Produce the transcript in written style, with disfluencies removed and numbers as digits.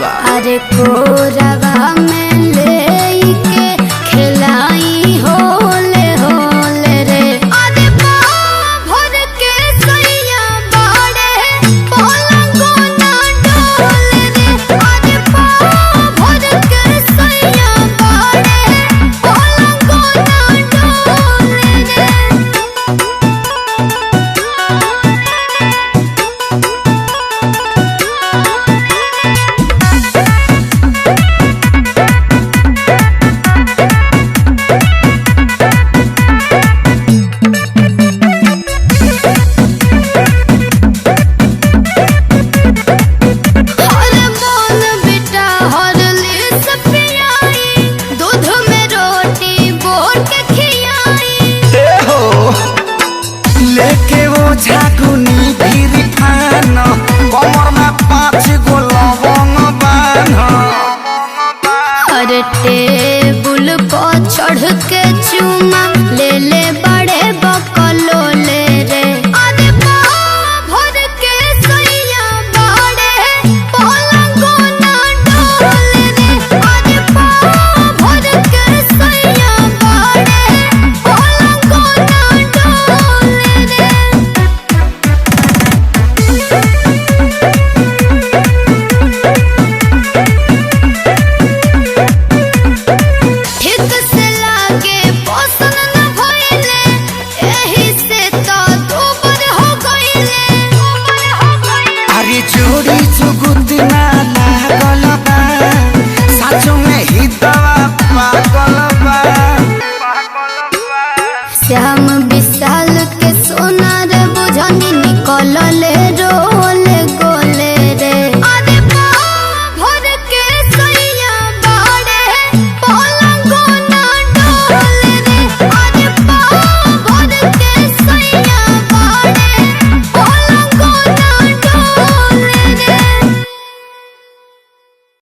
बा। अरे कोरवा में लेके खिलाई होले होले रे। अरे पाँव भर के सैया बाड़े पलंगो ना डोले रे। अरे पाँव भर के सैया बाड़े पलंगो ना डोले रे। लेके वो झाकुनी भीरी फान कमर में 5 गो लवंग बान। अरे टेबुल पर चढ़ के चुमा ले ले बड़े बकलोले रे। अरे पाँव भर के सैया बाड़े पलंगो ना डोले रे। अरे पाँव भर के सैया बाड़े पलंगो ना डोले रे। ठीक से लागे पसंद न भइले एही से तो दूबर हो गइले। अरे जोड़ी जुगुत ना लागल बा साचो में ही दवा पागल बा। श्याम